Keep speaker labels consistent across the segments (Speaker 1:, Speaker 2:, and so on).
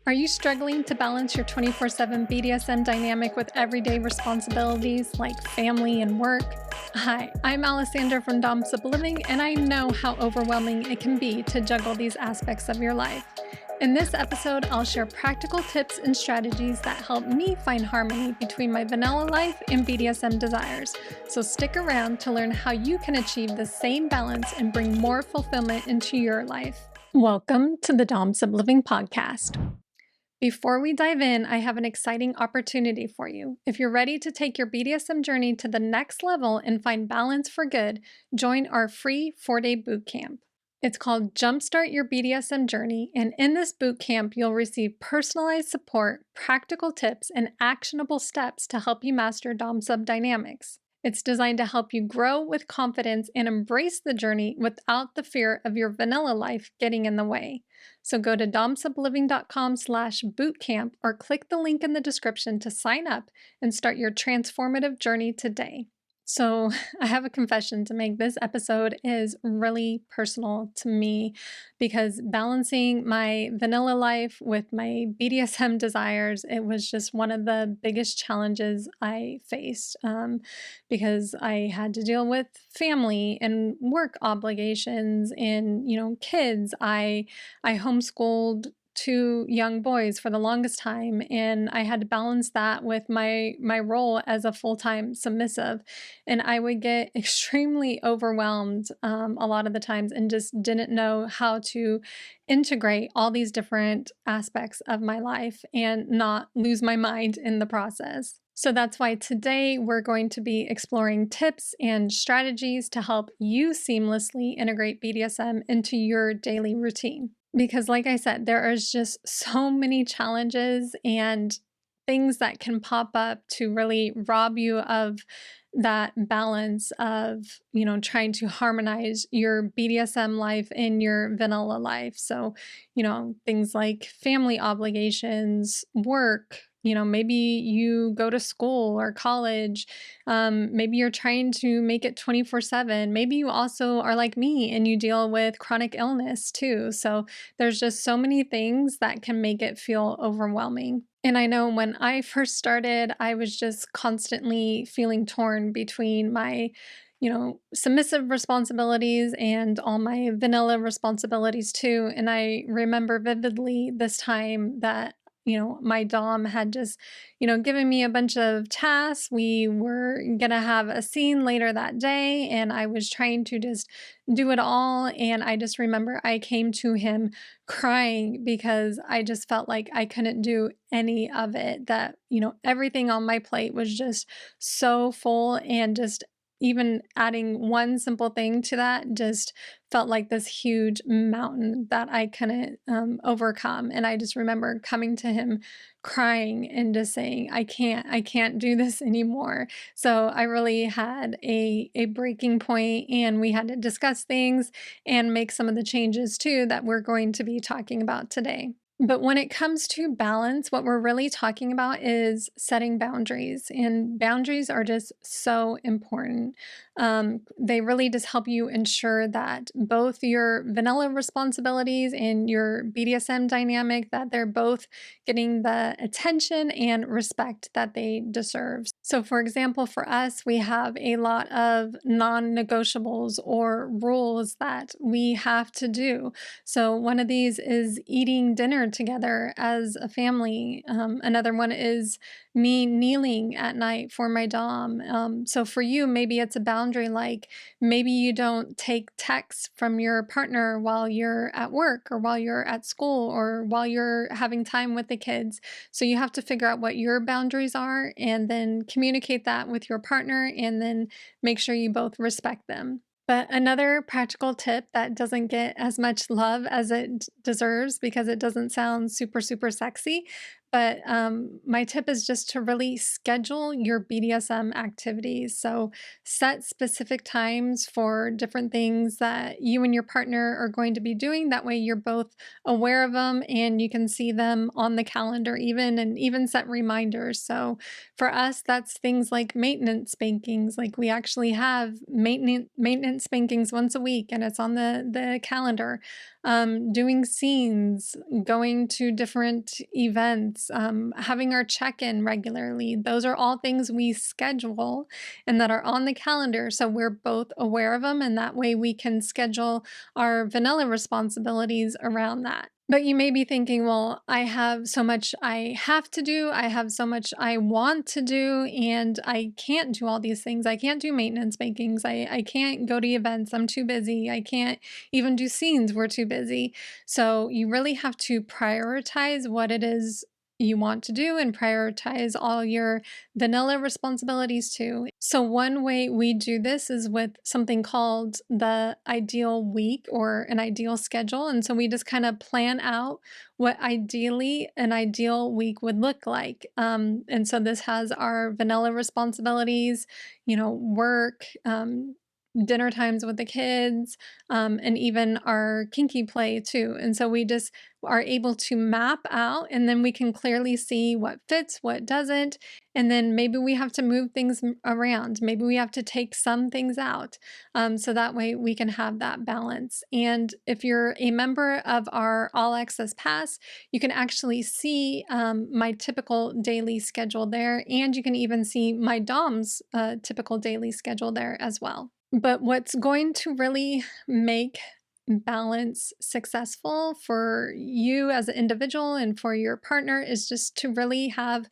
Speaker 1: Are you struggling to balance your 24/7 BDSM dynamic with everyday responsibilities like family and work? Hi, I'm Alesandra from Domsub Living, and I know how overwhelming it can be to juggle these aspects of your life. In this episode, I'll share practical tips and strategies that help me find harmony between my vanilla life and BDSM desires. So stick around to learn how you can achieve the same balance and bring more fulfillment into your life. Welcome to the Domsub Living podcast. Before we dive in, I have an exciting opportunity for you. If you're ready to take your BDSM journey to the next level and find balance for good, join our free 4-day bootcamp. It's called Jumpstart Your BDSM Journey, and in this bootcamp, you'll receive personalized support, practical tips, and actionable steps to help you master Dom-Sub dynamics. It's designed to help you grow with confidence and embrace the journey without the fear of your vanilla life getting in the way. So go to domsubliving.com/bootcamp or click the link in the description to sign up and start your transformative journey today. So I have a confession to make. This episode is really personal to me because balancing my vanilla life with my BDSM desires, it was just one of the biggest challenges I faced because I had to deal with family and work obligations and, kids. I homeschooled two young boys for the longest time, and I had to balance that with my role as a full-time submissive, and I would get extremely overwhelmed a lot of the times and just didn't know how to integrate all these different aspects of my life and not lose my mind in the process. So that's why today we're going to be exploring tips and strategies to help you seamlessly integrate BDSM into your daily routine. Because like I said, there is just so many challenges and things that can pop up to really rob you of that balance of, trying to harmonize your BDSM life and your vanilla life. So, things like family obligations, work, maybe you go to school or college. Maybe you're trying to make it 24/7. Maybe you also are like me and you deal with chronic illness too. So there's just so many things that can make it feel overwhelming. And I know when I first started, I was just constantly feeling torn between my submissive responsibilities and all my vanilla responsibilities too. And I remember vividly this time that my Dom had just, given me a bunch of tasks. We were going to have a scene later that day, and I was trying to just do it all. And I just remember I came to him crying because I just felt like I couldn't do any of it, that, everything on my plate was just so full, and just even adding one simple thing to that just felt like this huge mountain that I couldn't overcome. And I just remember coming to him crying and just saying, I can't do this anymore. So I really had a breaking point, and we had to discuss things and make some of the changes too that we're going to be talking about today. But when it comes to balance, what we're really talking about is setting boundaries, and boundaries are just so important. They really just help you ensure that both your vanilla responsibilities and your BDSM dynamic, that they're both getting the attention and respect that they deserve. So for example, for us, we have a lot of non-negotiables or rules that we have to do. So one of these is eating dinner together as a family. Another one is me kneeling at night for my Dom. So for you, maybe it's a boundary like maybe you don't take texts from your partner while you're at work or while you're at school or while you're having time with the kids. So you have to figure out what your boundaries are and then communicate that with your partner, and then make sure you both respect them. But another practical tip that doesn't get as much love as it deserves because it doesn't sound super, super sexy, but my tip is just to really schedule your BDSM activities. So set specific times for different things that you and your partner are going to be doing. That way you're both aware of them and you can see them on the calendar even, and even set reminders. So for us, that's things like maintenance spankings. Like we actually have maintenance spankings once a week, and it's on the calendar. doing scenes, going to different events, having our check in regularly. Those are all things we schedule and that are on the calendar. So we're both aware of them. And that way we can schedule our vanilla responsibilities around that. But you may be thinking, well, I have so much I have to do. I have so much I want to do, and I can't do all these things. I can't do maintenance makings. I can't go to events. I'm too busy. I can't even do scenes. We're too busy. So you really have to prioritize what it is you want to do and prioritize all your vanilla responsibilities too. So, one way we do this is with something called the ideal week or an ideal schedule. And so we just kind of plan out what ideally an ideal week would look like. And so this has our vanilla responsibilities, work, dinner times with the kids, and even our kinky play too. And so we just are able to map out, and then we can clearly see what fits, what doesn't. And then maybe we have to move things around. Maybe we have to take some things out. So that way we can have that balance. And if you're a member of our All Access Pass, you can actually see my typical daily schedule there. And you can even see my Dom's typical daily schedule there as well. But what's going to really make balance successful for you as an individual and for your partner is just to really have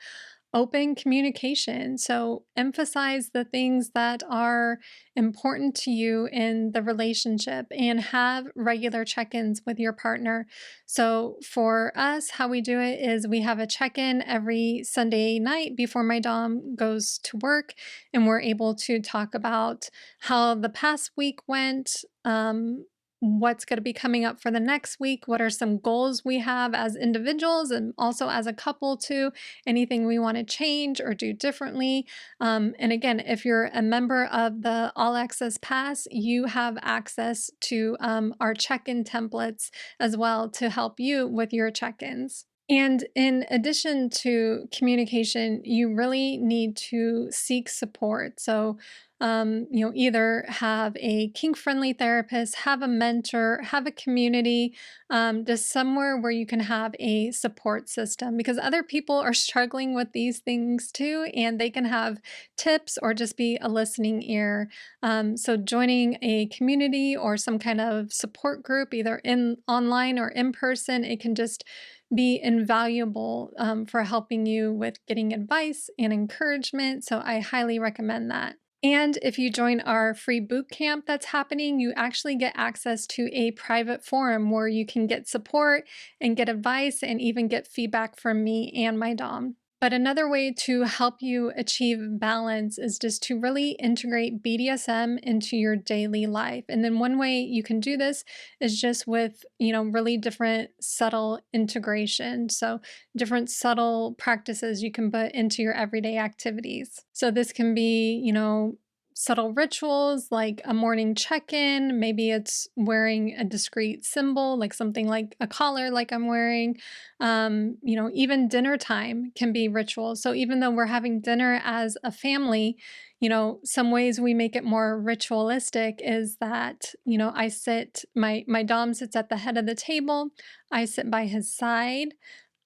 Speaker 1: open communication. So emphasize the things that are important to you in the relationship and have regular check ins with your partner. So for us, how we do it is we have a check in every Sunday night before my Dom goes to work, and we're able to talk about how the past week went. What's going to be coming up for the next week? What are some goals we have as individuals and also as a couple, too? Anything we want to change or do differently. And again, if you're a member of the All Access Pass, you have access to our check in templates as well to help you with your check ins. And in addition to communication, you really need to seek support. So, either have a kink friendly therapist, have a mentor, have a community, just somewhere where you can have a support system because other people are struggling with these things too, and they can have tips or just be a listening ear. So, joining a community or some kind of support group, either in online or in person, it can just be invaluable for helping you with getting advice and encouragement. So I highly recommend that. And if you join our free boot camp that's happening, you actually get access to a private forum where you can get support and get advice and even get feedback from me and my Dom. But another way to help you achieve balance is just to really integrate BDSM into your daily life. And then one way you can do this is just with, really different subtle integration. So different subtle practices you can put into your everyday activities. So this can be, subtle rituals like a morning check-in. Maybe it's wearing a discreet symbol, like something like a collar, like I'm wearing. Even dinner time can be rituals. So even though we're having dinner as a family, some ways we make it more ritualistic is that, I sit, my Dom sits at the head of the table, I sit by his side.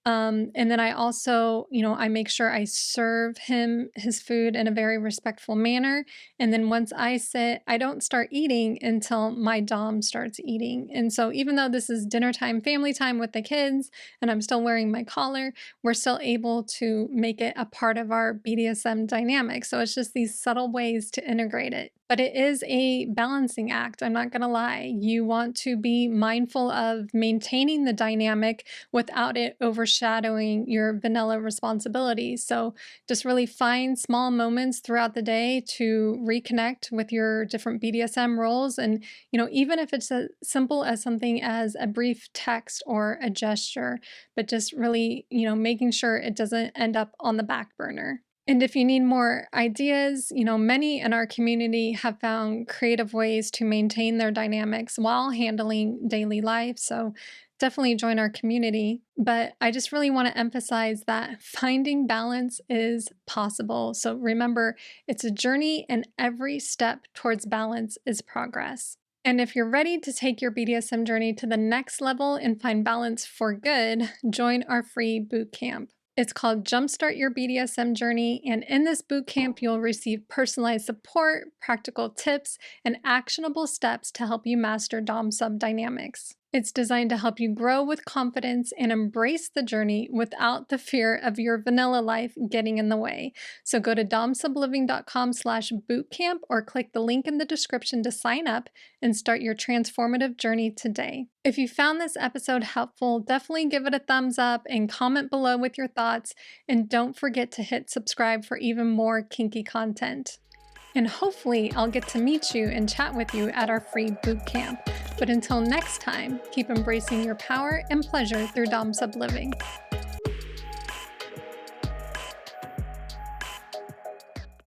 Speaker 1: And then I also, I make sure I serve him his food in a very respectful manner. And then once I sit, I don't start eating until my Dom starts eating. And so even though this is dinner time, family time with the kids, and I'm still wearing my collar, we're still able to make it a part of our BDSM dynamic. So it's just these subtle ways to integrate it. But it is a balancing act. I'm not going to lie. You want to be mindful of maintaining the dynamic without it overshadowing your vanilla responsibilities. So just really find small moments throughout the day to reconnect with your different BDSM roles. And, even if it's as simple as something as a brief text or a gesture, but just really, making sure it doesn't end up on the back burner. And if you need more ideas, many in our community have found creative ways to maintain their dynamics while handling daily life. So definitely join our community. But I just really want to emphasize that finding balance is possible. So remember, it's a journey and every step towards balance is progress. And if you're ready to take your BDSM journey to the next level and find balance for good, join our free bootcamp. It's called Jumpstart Your BDSM Journey, and in this bootcamp, you'll receive personalized support, practical tips, and actionable steps to help you master Dom-Sub dynamics. It's designed to help you grow with confidence and embrace the journey without the fear of your vanilla life getting in the way. So go to domsubliving.com/bootcamp or click the link in the description to sign up and start your transformative journey today. If you found this episode helpful, definitely give it a thumbs up and comment below with your thoughts. And don't forget to hit subscribe for even more kinky content. And hopefully I'll get to meet you and chat with you at our free bootcamp. But until next time, keep embracing your power and pleasure through Dom Sub Living.